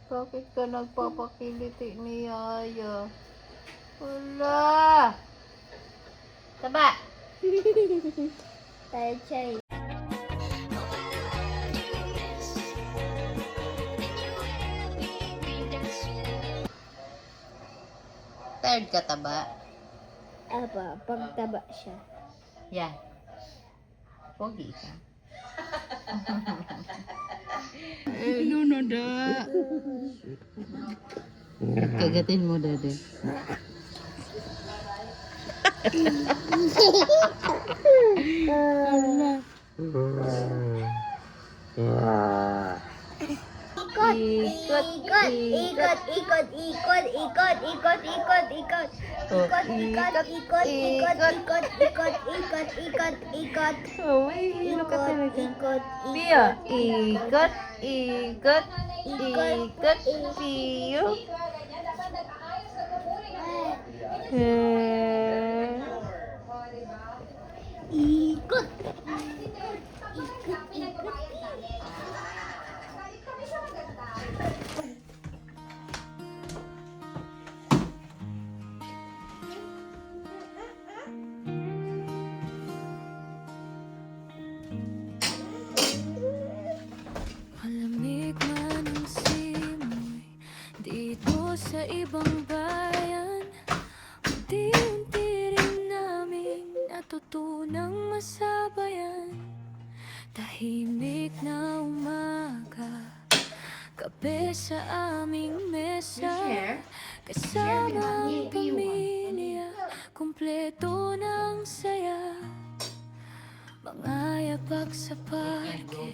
Bakit ka nagpapakiliti ni Yaya? Wala! Taba! Tired siya eh. Tired ka, Taba? Apa, pagtaba siya. Yeah. Pogi ka. No, da. Kagatin mo, Dada. Ikot, ikot, ikot, ikot, ikot, ikot, ikot, ikot, ikot. Ikot, ikot, ikot, ikot, ikot, ikot, ikot, ikot, ikot. Oh, may hilo ka Ikot, talaga. ikot, Pia, ikot, ikot, ikot, Pio. ikot. Ikot, ikot. Malamig man ang simoy dito sa ibang bayan. Unti-unti rin naming natutunang masabayan. Tahimik na umaga, kape sa aming mesa. Kasama ang pamilya, kumpleto ng saya. Mga yapak sa parke,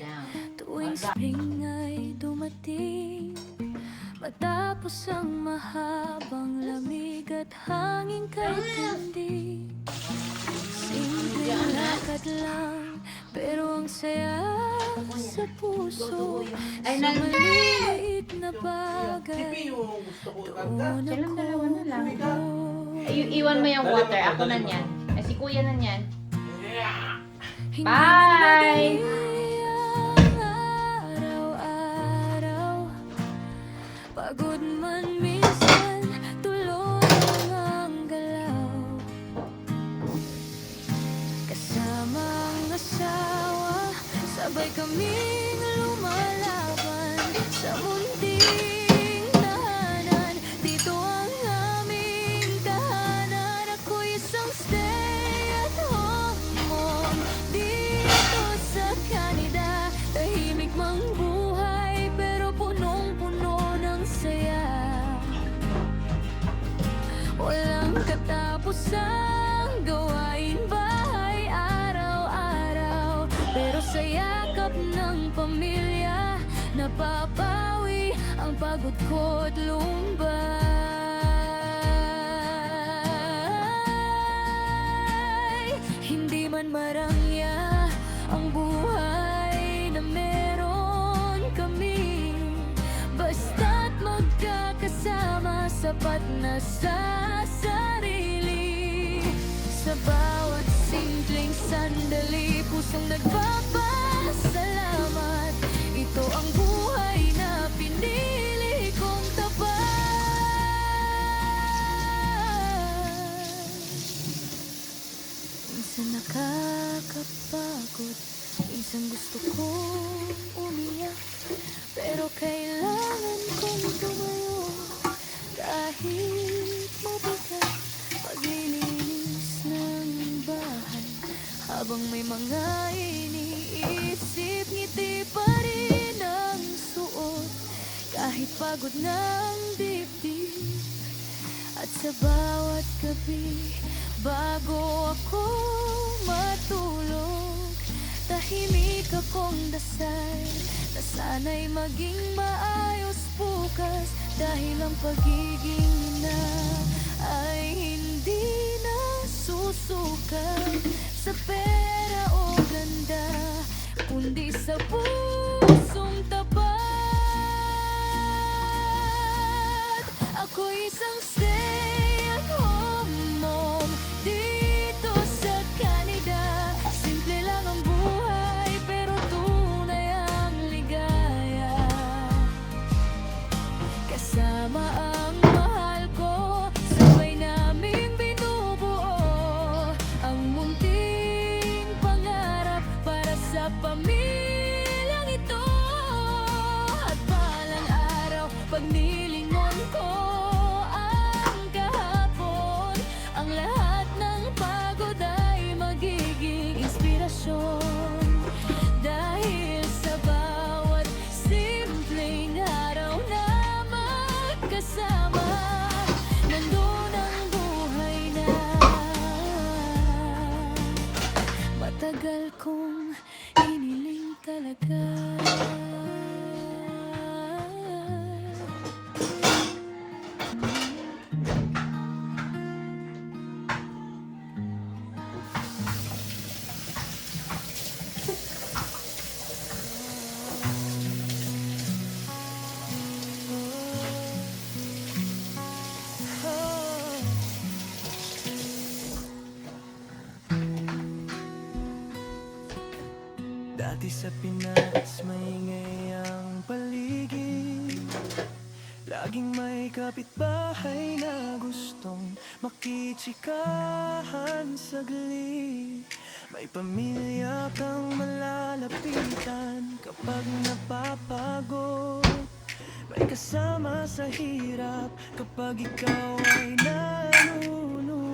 tuwing spring ay dumating. Matapos ang mahabang lamig at hangin kay tindi. Simpleng lakad lang, pero ang saya sa puso. Sa maliit na bagay, doon ako Ay, iwan mo yung water. Ako na niyan. Ay, si kuya na niyan. Hindi Bye! madali ang araw-araw. Pagod man minsan, tuloy ang galaw. Kasama ang asawa, sabay kaming lumalaban sa munting tahanan. Dito ang aming tahanan. Ako'y isang stay-at-home mom dito sa Canada. Tahimik mang buhay, pero punong-puno ng saya. Walang katapusang gawain bahay araw-araw, pero sa yakap ng pamilya napapawi ang pagod ko't lumbay. Hindi man marangya ang buhay na meron kami, basta't magkakasama, sapat na sa sarili. Sa bawat simpleng sandali, pusong nagpapasalamat. Ito ang buhay na pinili kong tapat. Minsan nakakapagod, minsan gusto kong umiyak, pero kailangan kong tumayo kahit mabigat. Paglilinis ng bahay, habang may mga iniisip, ngiti pa rin ang suot, kahit pagod ng dibdib. At sa bawat gabi, bago ako matulog, tahimik akong dasal na sana'y maging maayos bukas. Dahil ang pagiging ina ay hindi na susukat sa pera o ganda, kundi sa pusong tapat. Ako'y isang stay-at-home mom dito sa Canada. Simple lang ang buhay, pero tunay ang ligaya. Kasama ang mahal ko, sabay naming binubuo ang munting pangarap para sa pamilyang ito. At balang araw, pag nilingon ko ang kahapon, ang lahat ng pagod ay magiging inspirasyon. Dahil sa bawat simpleng araw na magkasama, nandun ang buhay na matagal kong iniling talaga. Dati sa Pinas, maingay ang paligid. Laging may kapitbahay na gustong makitsikahan saglit. May pamilya kang malalapitan kapag napapagod. May kasama sa hirap kapag ikaw ay nanununo.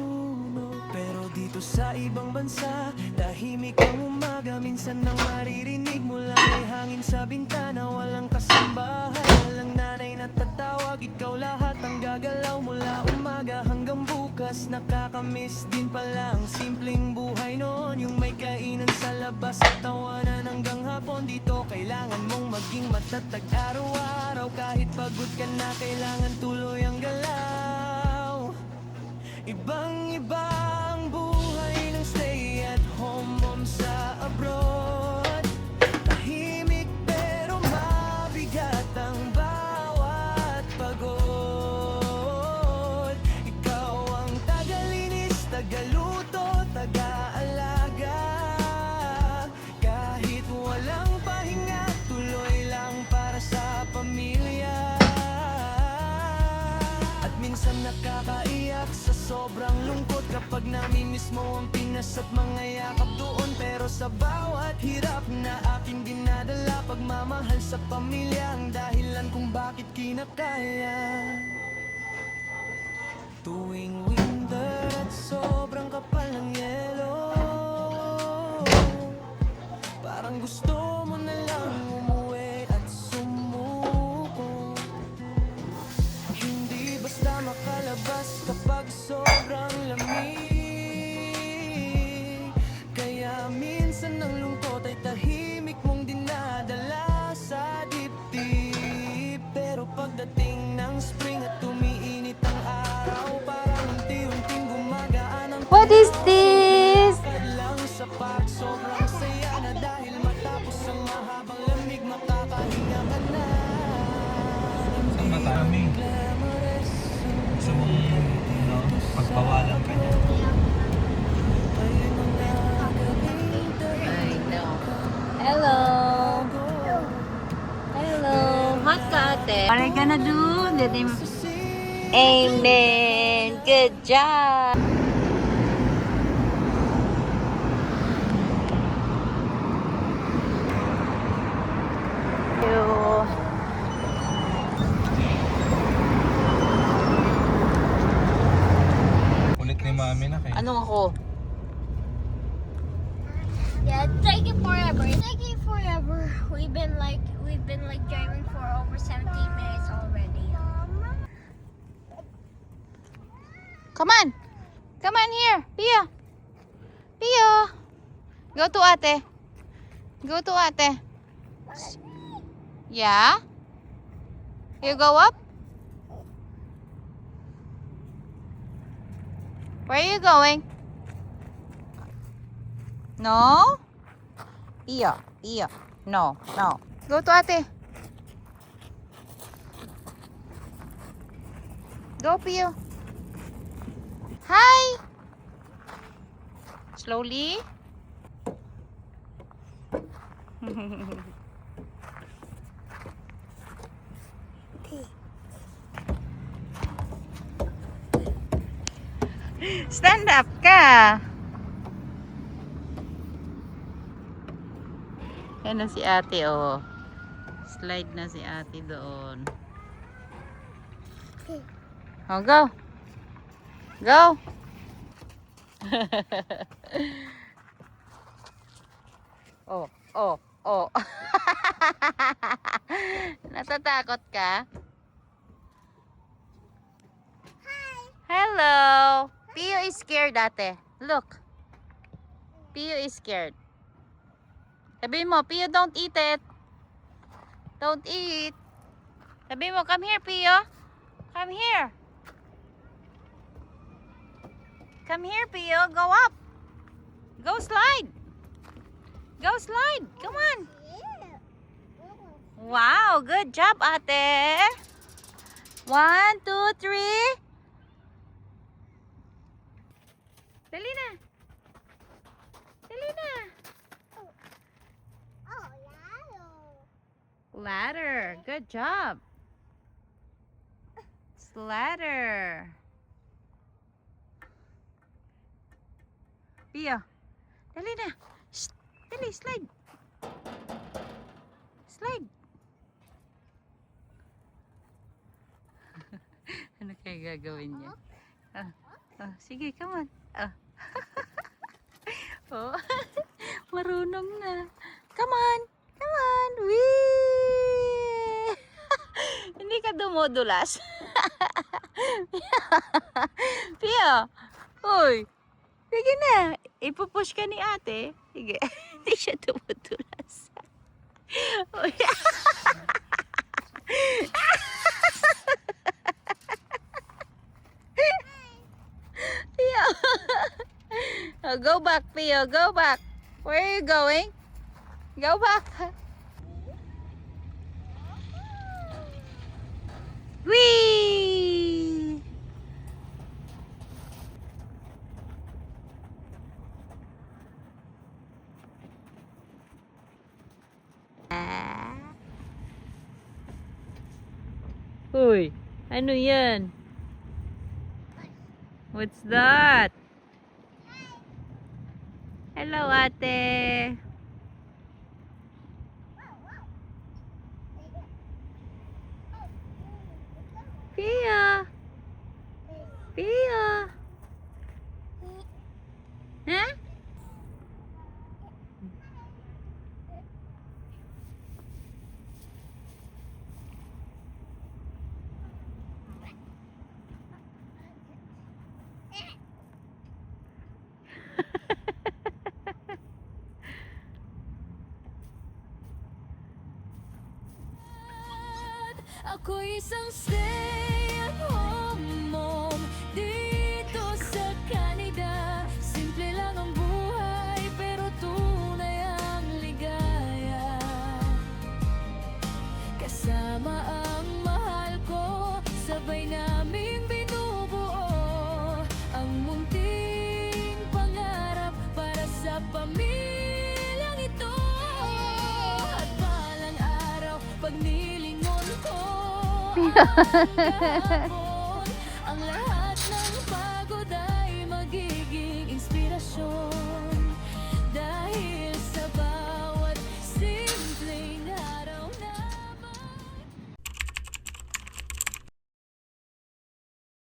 Pero dito sa ibang bansa, tahimik ang umaga. Minsan nang maririnig mo lang ay hangin sa bintana. Walang kasambahay, walang nanay na tatawag. Ikaw lahat ang gagalaw mula umaga hanggang bukas. Nakakamiss din pala ang simpleng buhay noon. Yung may kainan sa labas at tawanan hanggang hapon. Dito kailangan mong maging matatag araw-araw. Kahit pagod ka na, kailangan tuloy ang galaw. Ibang-iba ang buhay ng stay at home mom sa abroad. Tahimik pero mabigat ang bawat pagod. Ikaw ang tagalinis, tagaluto, taga-alaga. Kahit walang pahinga, tuloy lang para sa pamilya. At minsan nakakaiyak sa sobrang lungkot kapag namimiss mo ang Pinas at mga yakap doon. Pero sa bawat hirap na aking dinadala, pagmamahal sa pamilya ang dahilan kung bakit kinakaya. Tuwing winter at sobrang kapal ng yelo, parang gusto mo na lang umuwi at sumuko. Hindi basta makalabas kapag sobrang lamig. Kaya minsan ang lungkot ay tahimik mong dinadala sa dibdib. Pero pagdating ng spring at umiinit ang araw, parang unti-unting gumagaan ang What is this? lang sa pag sobrang saya na dahil matapos ang mahabang lamig makakahinga ka na. Sa matami. Gusto mong pagpawalan ka niya. I know. Hello. Hello. Hot ka, ate. What are you gonna do? Amen. Good job. Kulit ni mami na kayo. Anong ako? Yeah, it's taking forever. It's taking forever. We've been like driving for over 17 minutes already. Come on. Come on here. Pia. Pia. Go to ate. Go to ate. Yeah? You go up? Where are you going? No? Pia. Pia. No. No. Go to ate. Go, Pia. Hi. Slowly. Stand up ka. Yan na si ate, oh. Slide na si ate doon. Oh, go. Go. Oh, oh, oh. Natatakot ka? Hello. Pio is scared, ate. Look. Pio is scared. Sabi mo, Pio, don't eat it. Don't eat. Sabi mo, come here, Pio. Come here. Come here, Pio. Go up. Go slide. Go slide. Come on. Wow, good job, ate. 1, 2, 3. Dali na. Dali na. Ladder. Good job. It's ladder. Pia. Dali na. Shh. Dali, slide. Slide. Ano kaya gagawin niya? Sige, come on. Oh. Marunong na. Come on. Come on. Wee! Hindi ka dumudulas. Pia. Uy. Sige na. Ipupush ka ni ate. Sige. Hindi siya dumudulas. Uy. Pio. Oh, go back, Pio. Go back. Where are you going? Go back. Whee! Uy, ano yan? What's that? Hello, ate. Pia. Pia. Huh? Ako'y isang stay-at-home mom dito sa Canada. Simple lang ang buhay pero tunay ang ligaya. Kasama ang mahal ko, sabay naming binubuo ang munting pangarap para sa pamilyang ito. At balang araw pag nilingon ko ang lahat